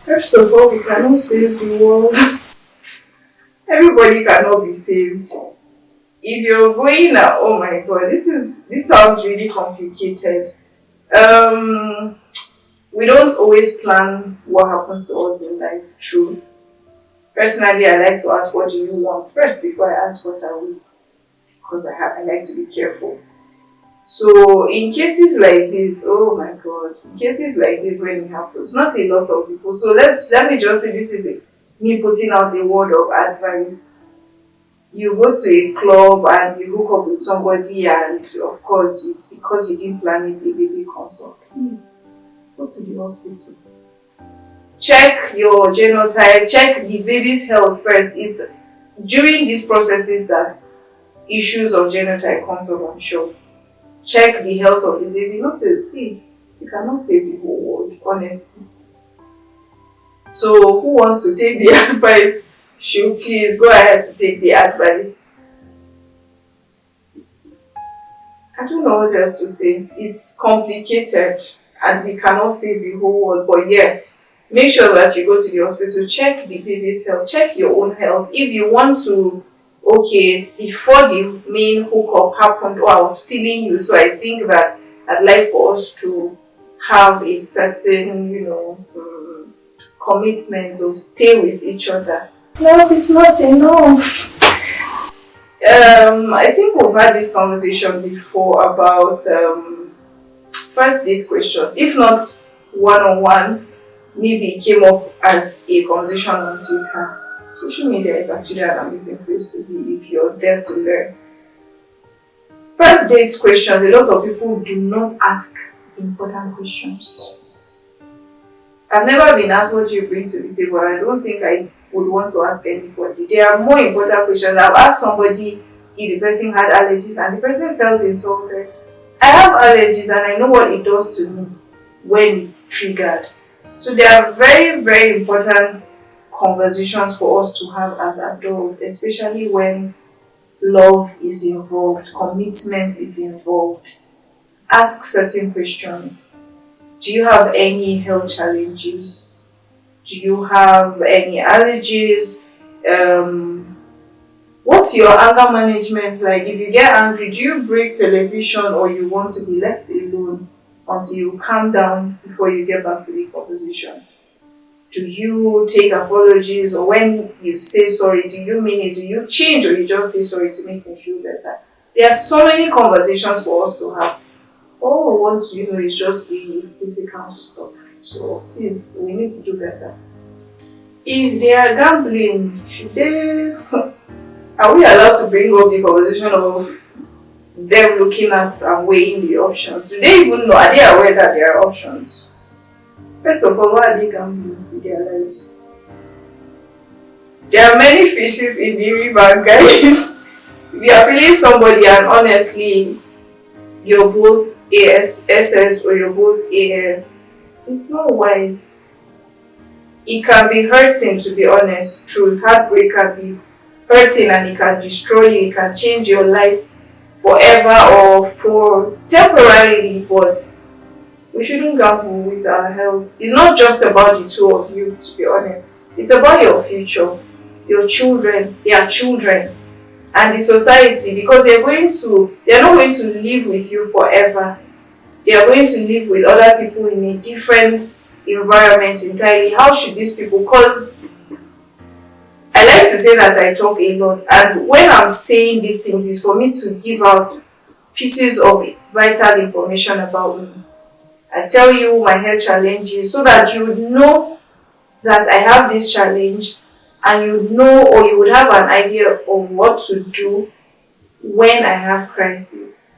First of all, we cannot save the world. Everybody cannot be saved. If you're going now, oh my god, this sounds really complicated. Um, we don't always plan what happens to us in life. True. Personally, I like to ask, what do you want first before I ask what I will, because I like to be careful. So in cases like this, oh my god, in cases like this when it happens, not a lot of people. So let me just say this is me putting out a word of advice. You go to a club and you hook up with somebody, and of course, because you didn't plan it, a baby comes up. Please go to the hospital. Check your genotype. Check the baby's health first. It's during these processes that issues of genotype comes up. I'm sure. Check the health of the baby. Not a thing. You cannot save the whole world, honestly. So who wants to take the advice? Should please go ahead to take the advice. I don't know what else to say. It's complicated and we cannot save the whole world. But yeah, make sure that you go to the hospital, check the baby's health, check your own health. If you want to, okay, before the main hookup happened, I was feeling you, so I think that I'd like for us to have a certain, commitment or stay with each other. Love is not enough. I think we've had this conversation before about first date questions. If not one on one, maybe it came up as a conversation on Twitter. Social media is actually an amazing place to be if you're there to learn. First date questions, a lot of people do not ask important questions. I've never been asked what you bring to the table. I don't think I would want to ask anybody. There are more important questions. I've asked somebody if the person had allergies and the person felt insulted. I have allergies and I know what it does to me when it's triggered. So there are very, very important conversations for us to have as adults, especially when love is involved, commitment is involved. Ask certain questions. Do you have any health challenges? Do you have any allergies? What's your anger management like? If you get angry, do you break television or you want to be left alone until you calm down before you get back to the conversation? Do you take apologies, or when you say sorry, do you mean it? Do you change or you just say sorry to make me feel better? There are so many conversations for us to have. All we want to is just the physical stuff. So please, we need to do better. If they are gambling, should they are we allowed to bring up the conversation of them looking at and weighing the options? Do they even know? Are they aware that there are options? First of all, why are they gambling with their lives? There are many fishes in the river, guys. If you are feeling somebody and honestly you're both SS or you're both AS, it's not wise. It can be hurting, to be honest. True, heartbreak can be hurting and it can destroy you. It can change your life forever or for temporarily, but we shouldn't gamble with our health. It's not just about the two of you, to be honest. It's about your future, your children, their children, and the society, because they're not going to live with you forever. They are going to live with other people in a different environment entirely. How should these people, because I like to say that I talk a lot, and when I'm saying these things is for me to give out pieces of vital information about me. I tell you my health challenges so that you would know that I have this challenge, and you know, or you would have an idea of what to do when I have crisis.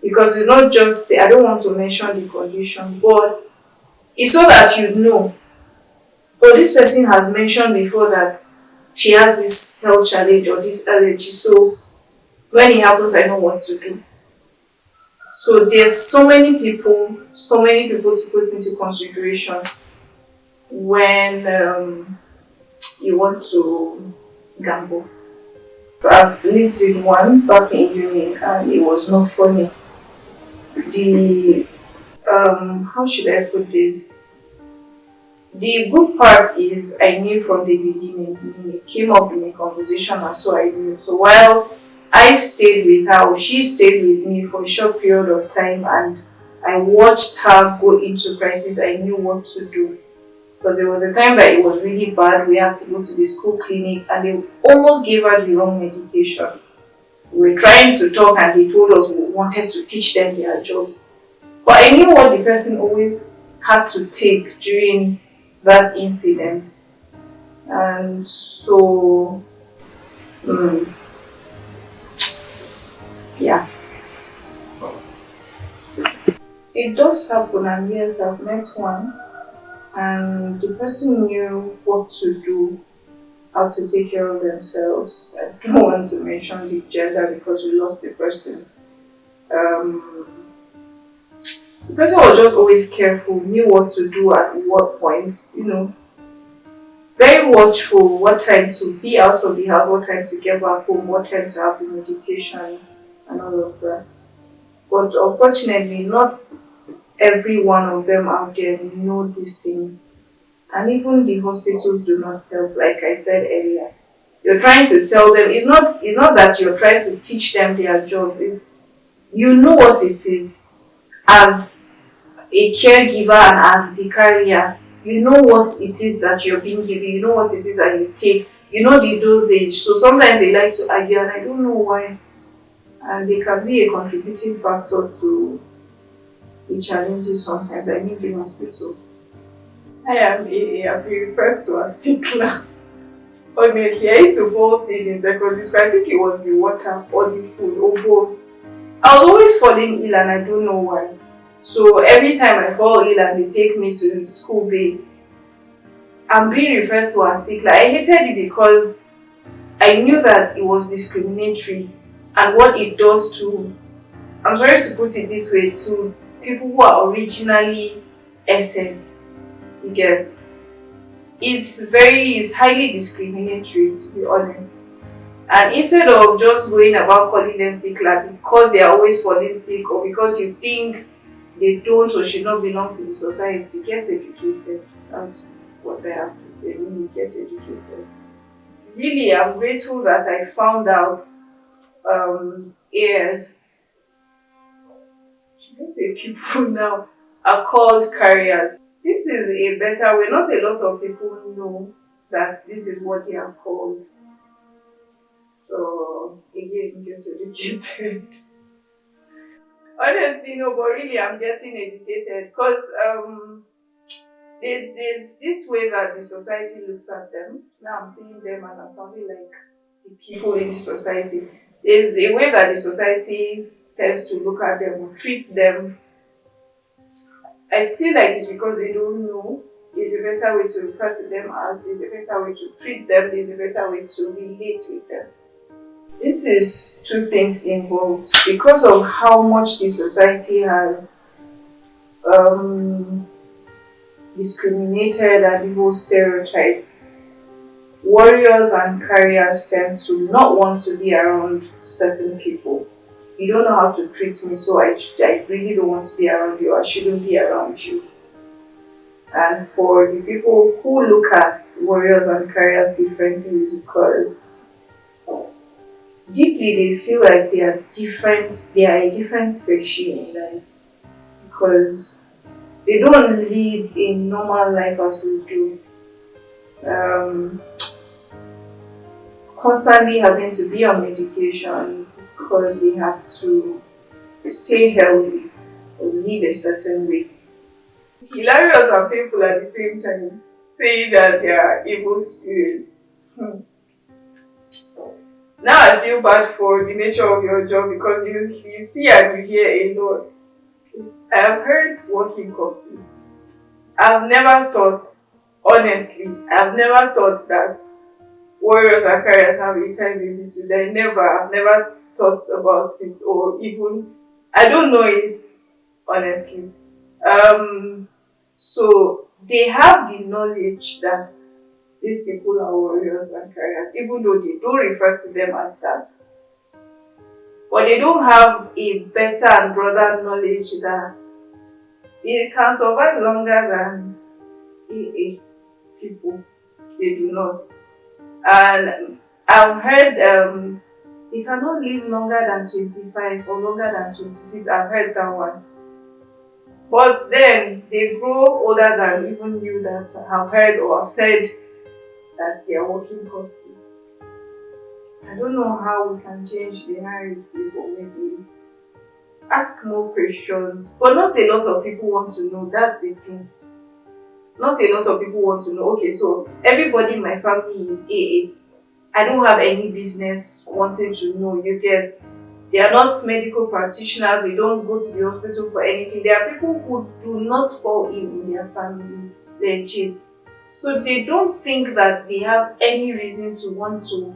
Because it's not just, I don't want to mention the condition, but it's so that you know. But this person has mentioned before that she has this health challenge or this allergy, so when it happens, I know what to do. So there's so many people to put into consideration when you want to gamble. So I've lived in one back in uni and it was not funny. The how should I put this? The good part is I knew from the beginning. It came up in a conversation, and so I knew. So while I stayed with her, or she stayed with me for a short period of time, and I watched her go into crisis, I knew what to do. Because there was a time that it was really bad. We had to go to the school clinic, and they almost gave her the wrong medication. We were trying to talk, and they told us we wanted to teach them their jobs. But I knew what the person always had to take during that incident. And so, mm, yeah, it does happen. And yes, I've met one, and the person knew what to do, how to take care of themselves. I don't want to mention the gender because we lost the person. Um, the person was just always careful, knew what to do at what points, very watchful, what time to be out of the house, what time to get back home, what time to have the medication, and all of that. But unfortunately, not every one of them out there know these things. And even the hospitals do not help, like I said earlier. You're trying to tell them, it's not that you're trying to teach them their job, it's you know what it is as a caregiver and as the carrier, you know what it is that you're being given, you know what it is that you take, you know the dosage. So sometimes they like to argue, and I don't know why. And they can be a contributing factor to the challenges sometimes. I need the hospital. I am I've been referred to as sickler. Honestly, I used to fall sick in secondary school. I think it was the water or the food or both. I was always falling ill, and I don't know why. So every time I fall ill and they take me to school bay, I'm being referred to as sick. Like, I hated it because I knew that it was discriminatory, and what it does to, I'm sorry to put it this way, to people who are originally SS. You get, it's highly discriminatory, to be honest. And instead of just going about calling them sick like because they are always falling sick, or because you think they don't or should not belong to the society, get educated. That's what I have to say. Really get educated. Really, I'm grateful that I found out AS, should I say people now, are called carriers. This is a better way. Not a lot of people know that this is what they are called. So again, get educated. Honestly, no, but really, I'm getting educated because there's this way that the society looks at them. Now I'm seeing them and I'm sounding like the people in the society. There's a way that the society tends to look at them or treat them. I feel like it's because they don't know. There's a better way to refer to them as, there's a better way to treat them, there's a better way to relate with them. This is two things involved because of how much the society has um, discriminated and the whole stereotype. Warriors and carriers tend to not want to be around certain people. You don't know how to treat me, so I really don't want to be around you. I shouldn't be around you. And for the people who look at warriors and carriers differently is because deeply they feel like they are different, they are a different species in life because they don't lead a normal life as we do. Um, Constantly having to be on medication because they have to stay healthy or live a certain way. Hilarious and painful at the same time, saying that they are evil spirits. Hmm. Now I feel bad for the nature of your job because you see and you hear a lot. I have heard walking corpses. I've never thought, honestly, I've never thought that warriors and carriers have a time in between. I've never thought about it or even, I don't know it, honestly. Um, so they have the knowledge that these people are warriors and carriers, even though they don't refer to them as that. But they don't have a better and broader knowledge that it can survive longer than AA people, they do not. And I've heard they cannot live longer than 25 or longer than 26. I've heard that one. But then they grow older than even you that have heard or have said that they are working courses. I don't know how we can change the narrative or maybe ask more questions. But not a lot of people want to know. That's the thing. Not a lot of people want to know. Okay, so everybody in my family is AA. I don't have any business wanting to know. You get, they are not medical practitioners, they don't go to the hospital for anything. There are people who do not fall in their family, legit. So they don't think that they have any reason to want to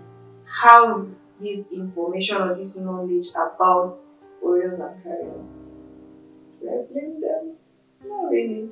have this information or this knowledge about Oreos and carriers. Do I blame them? Not really.